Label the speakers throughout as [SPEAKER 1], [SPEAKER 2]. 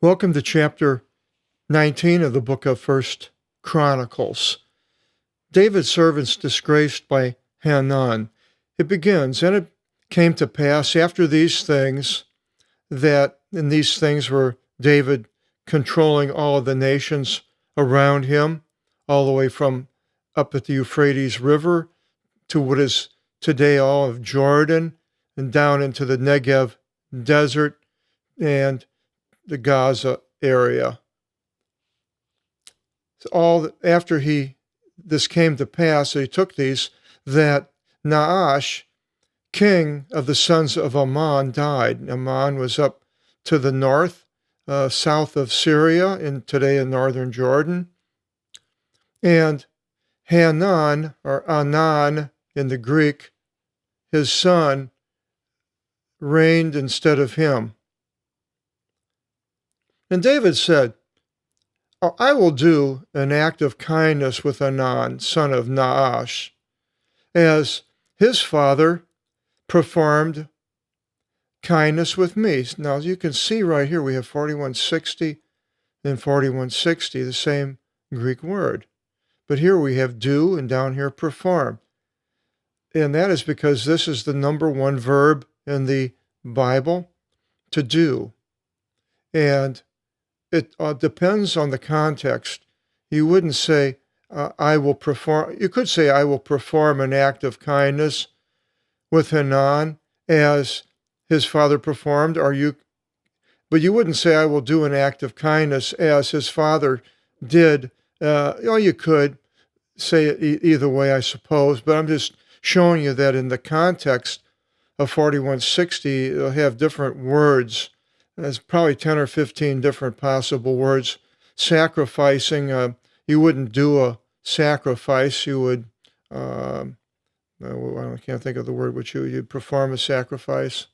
[SPEAKER 1] Welcome to chapter 19 of the book of First Chronicles. David's servants disgraced by Hanun. It begins, and it came to pass after these things and these things were David controlling all of the nations around him, all the way from up at the Euphrates River to what is today all of Jordan and down into the Negev desert and the Gaza area. After this came to pass, he took these, that Naash, king of the sons of Ammon, died. Ammon was up to the north, south of Syria, and today in northern Jordan. And Hanun, or Anan in the Greek, his son, reigned instead of him. And David said, I will do an act of kindness with Anan, son of Naash, as his father performed kindness with me. Now, as you can see right here, we have 4160 and 4160, the same Greek word. But here we have do, and down here perform. And that is because this is the number one verb in the Bible, to do. And it depends on the context. You wouldn't say, I will perform. You could say, I will perform an act of kindness with Hanan as his father performed, but you wouldn't say, I will do an act of kindness as his father did. You could say it either way, I suppose, but I'm just showing you that in the context of 4160, they'll have different words. There's probably 10 or 15 different possible words. Sacrificing, you wouldn't do a sacrifice. You would, I can't think of the word which you'd perform a sacrifice.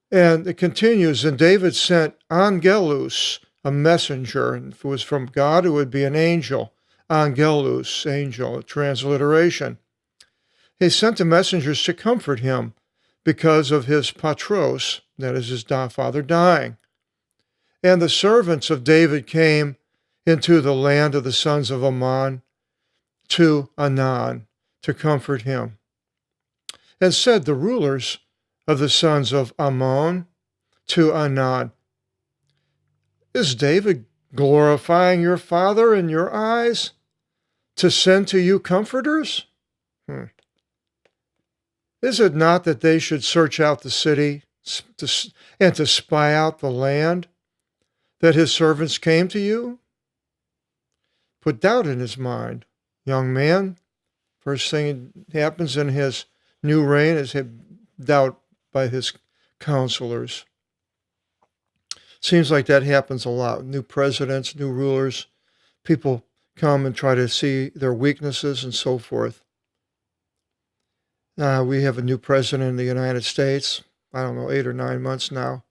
[SPEAKER 1] And it continues, and David sent Angelus, a messenger. And if it was from God, it would be an angel. Angelus, angel, a transliteration. He sent the messengers to comfort him because of his patros, that is his father, dying. And the servants of David came into the land of the sons of Ammon to Anan to comfort him. And said the rulers of the sons of Ammon to Anan, is David glorifying your father in your eyes to send to you comforters? Is it not that they should search out the city and to spy out the land, that his servants came to you? Put doubt in his mind, young man. First thing that happens in his new reign is doubt by his counselors. Seems like that happens a lot. New presidents, new rulers, people come and try to see their weaknesses and so forth. We have a new president in the United States, 8 or 9 months now.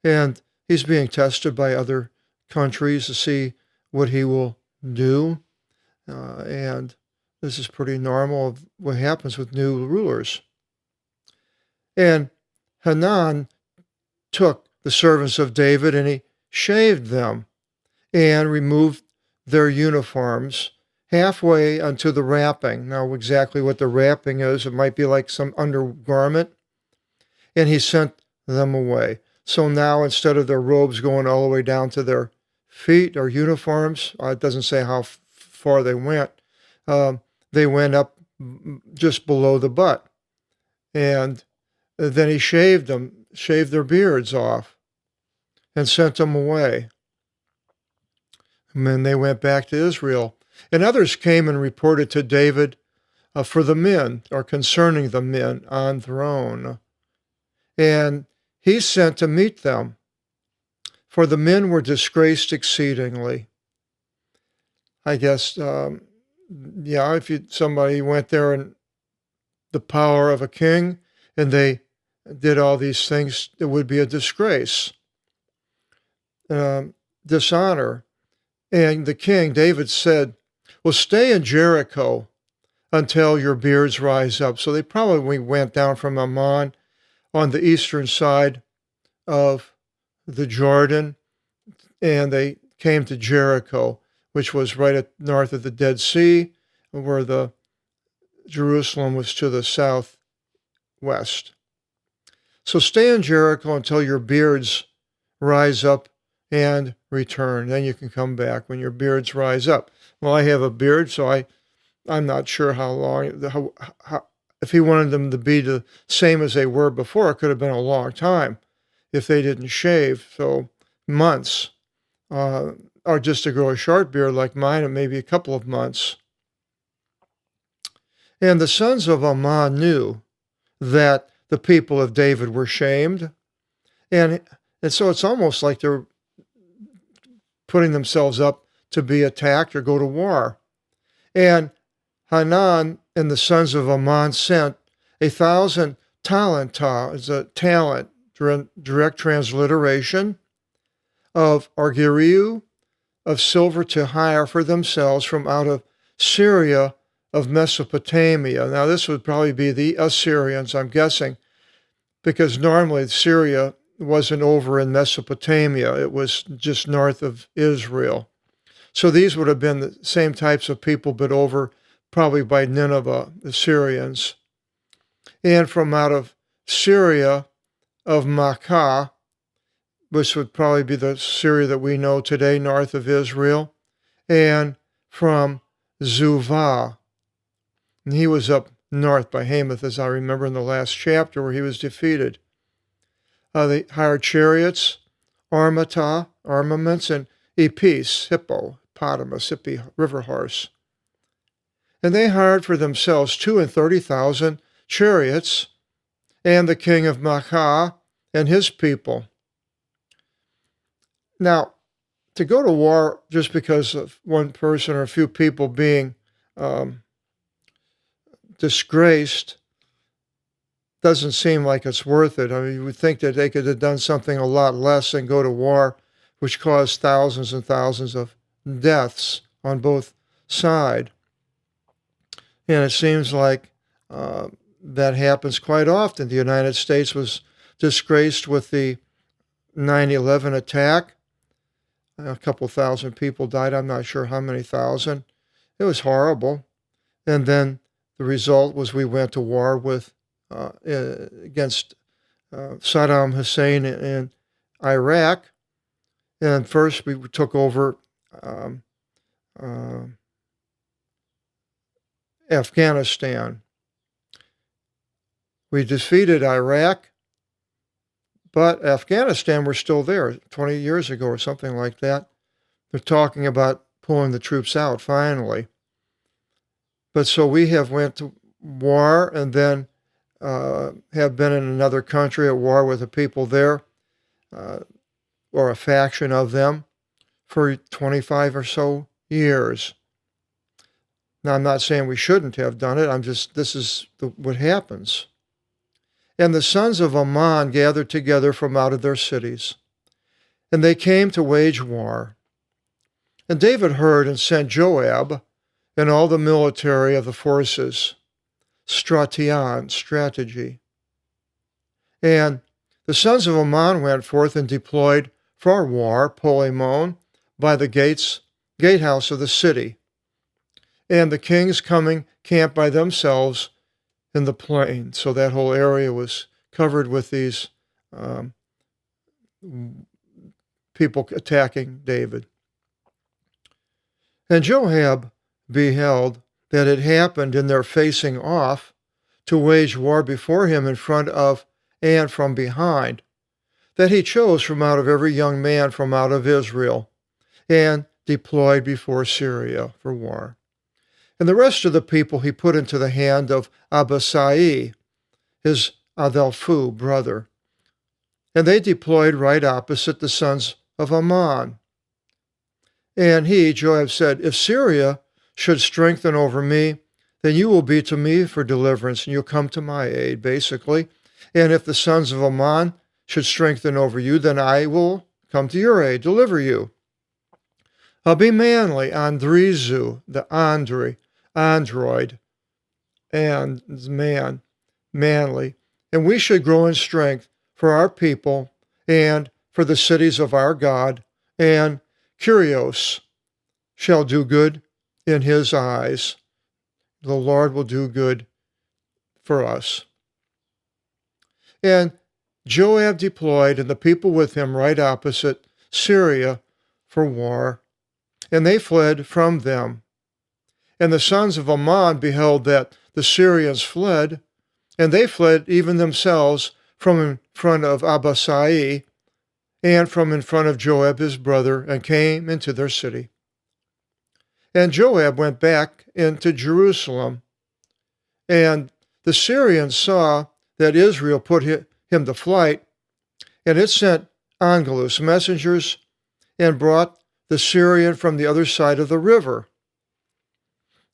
[SPEAKER 1] And he's being tested by other countries to see what he will do. And this is pretty normal of what happens with new rulers. And Hanan took the servants of David and he shaved them and removed their uniforms halfway unto the wrapping. Now, exactly what the wrapping is, it might be like some undergarment. And he sent them away. So now, instead of their robes going all the way down to their feet or uniforms, it doesn't say how far they went up just below the butt. And then he shaved their beards off, and sent them away. And then they went back to Israel. And others came and reported to David for the men, or concerning the men on throne. And he sent to meet them, for the men were disgraced exceedingly. I guess, if somebody went there in the power of a king, and they did all these things, it would be a disgrace, dishonor. And the king, David, said, well, stay in Jericho until your beards rise up. So they probably went down from Ammon on the eastern side of the Jordan, and they came to Jericho, which was right north of the Dead Sea, where the Jerusalem was to the southwest. So stay in Jericho until your beards rise up and return. Then you can come back when your beards rise up. Well, I have a beard, so I'm not sure how long, if he wanted them to be the same as they were before, it could have been a long time if they didn't shave. So months, or just to grow a short beard like mine, it may be a couple of months. And the sons of Ammon knew that the people of David were shamed. And so it's almost like they're putting themselves up to be attacked or go to war. And Hanan and the sons of Ammon sent 1,000 talenta, is a talent, direct transliteration, of argiriu, of silver to hire for themselves from out of Syria of Mesopotamia. Now this would probably be the Assyrians, I'm guessing, because normally Syria wasn't over in Mesopotamia. It was just north of Israel. So these would have been the same types of people, but over probably by Nineveh, the Syrians. And from out of Syria of Makkah, which would probably be the Syria that we know today, north of Israel, and from Zuvah. And he was up north by Hamath, as I remember in the last chapter, where he was defeated. They hired chariots, armaments, and epis, hippopotamus, river horse. And they hired for themselves 32,000 chariots, and the king of Makkah and his people. Now, to go to war just because of one person or a few people being disgraced doesn't seem like it's worth it. I mean, you would think that they could have done something a lot less than go to war, which caused thousands and thousands of deaths on both sides. And it seems like that happens quite often. The United States was disgraced with the 9/11 attack. A couple thousand people died. I'm not sure how many thousand. It was horrible. And then the result was we went to war with against Saddam Hussein in Iraq. And first we took over Afghanistan. We defeated Iraq, but Afghanistan were still there 20 years ago or something like that. They're talking about pulling the troops out finally. But so we have went to war and then have been in another country at war with the people there, or a faction of them, for 25 or so years. Now, I'm not saying we shouldn't have done it. This is what happens. And the sons of Ammon gathered together from out of their cities, and they came to wage war. And David heard and sent Joab and all the military of the forces, strategy. And the sons of Ammon went forth and deployed for war, Polyglot, by the gatehouse of the city. And the kings coming camped by themselves in the plain. So that whole area was covered with these people attacking David. And Joab beheld that it happened in their facing off to wage war before him in front of and from behind, that he chose from out of every young man from out of Israel, and deployed before Syria for war. And the rest of the people he put into the hand of Abisai, his Adelphu brother. And they deployed right opposite the sons of Ammon. And he, Joab, said, if Syria should strengthen over me, then you will be to me for deliverance, and you'll come to my aid, basically. And if the sons of Ammon should strengthen over you, then I will come to your aid, deliver you. I'll be manly, andrizu, the android, and man, manly. And we should grow in strength for our people and for the cities of our God, and Kyrios shall do good in his eyes. The Lord will do good for us. And Joab deployed, and the people with him, right opposite Syria for war, and they fled from them. And the sons of Ammon beheld that the Syrians fled, and they fled even themselves from in front of Abasai, and from in front of Joab his brother, and came into their city. And Joab went back into Jerusalem, and the Syrians saw that Israel put him to flight, and it sent Angelus messengers and brought the Syrian from the other side of the river,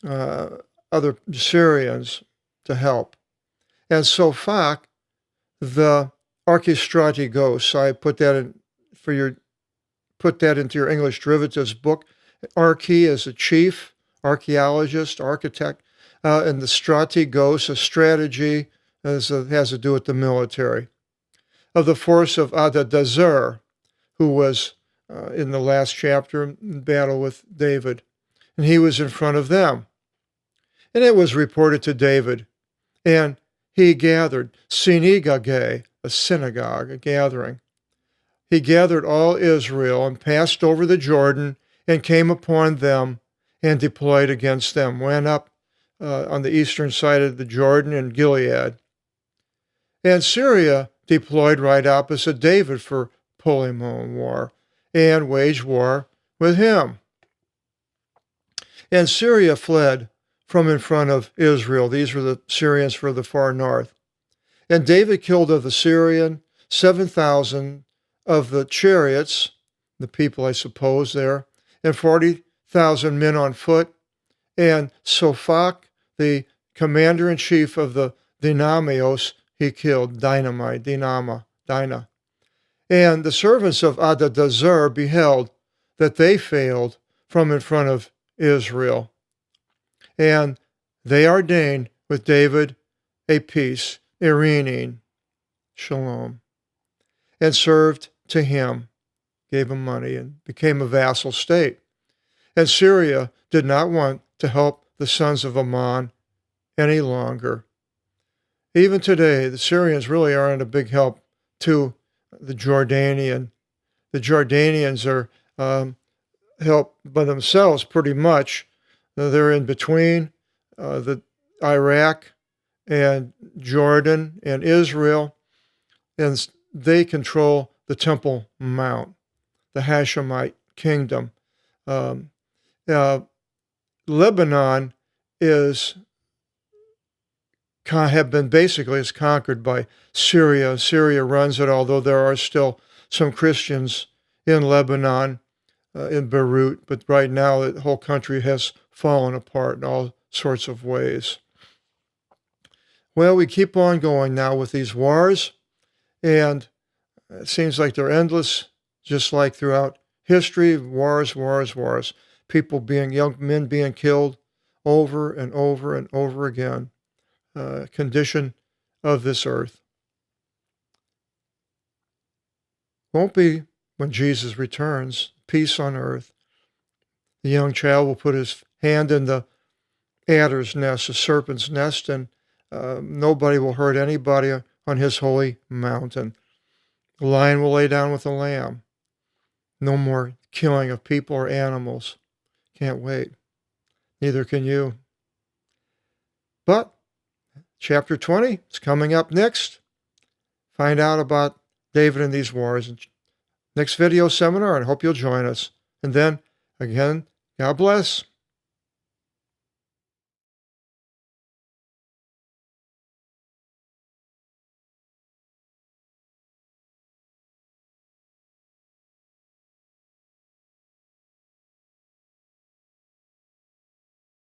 [SPEAKER 1] other Syrians to help. And Sophak, the archistratigos, I put that into your English derivatives book. Archi is a chief, archaeologist, architect, and the strategos, a strategy, has to do with the military, of the force of Adadezer, who was in the last chapter in battle with David, and he was in front of them. And it was reported to David, and he gathered synagogē, a synagogue, a gathering. He gathered all Israel and passed over the Jordan and came upon them and deployed against them, went up on the eastern side of the Jordan in Gilead. And Syria deployed right opposite David for Polyglot war and waged war with him. And Syria fled from in front of Israel. These were the Syrians for the far north. And David killed of the Syrian 7,000 of the chariots, the people I suppose there, and 40,000 men on foot. And Sophak, the commander-in-chief of the Dynamios, he killed, Dinah. And the servants of Adadezer beheld that they failed from in front of Israel. And they ordained with David a peace, Erenin, shalom, and served to him, gave him money, and became a vassal state. And Syria did not want to help the sons of Ammon any longer. Even today, the Syrians really aren't a big help to the Jordanian. The Jordanians are helped by themselves pretty much. They're in between the Iraq and Jordan and Israel, and they control the Temple Mount, the Hashemite kingdom. Lebanon have been basically conquered by Syria. Syria runs it, although there are still some Christians in Lebanon, in Beirut, but right now the whole country has fallen apart in all sorts of ways. Well, we keep on going now with these wars, and it seems like they're endless, just like throughout history, wars. Young men being killed over and over and over again. Condition of this earth. Won't be when Jesus returns, peace on earth. The young child will put his hand in the adder's nest, the serpent's nest, and nobody will hurt anybody on his holy mountain. The lion will lay down with the lamb. No more killing of people or animals. Can't wait. Neither can you. But chapter 20 is coming up next. Find out about David and these wars in next video seminar, and hope you'll join us. And then, again, God bless.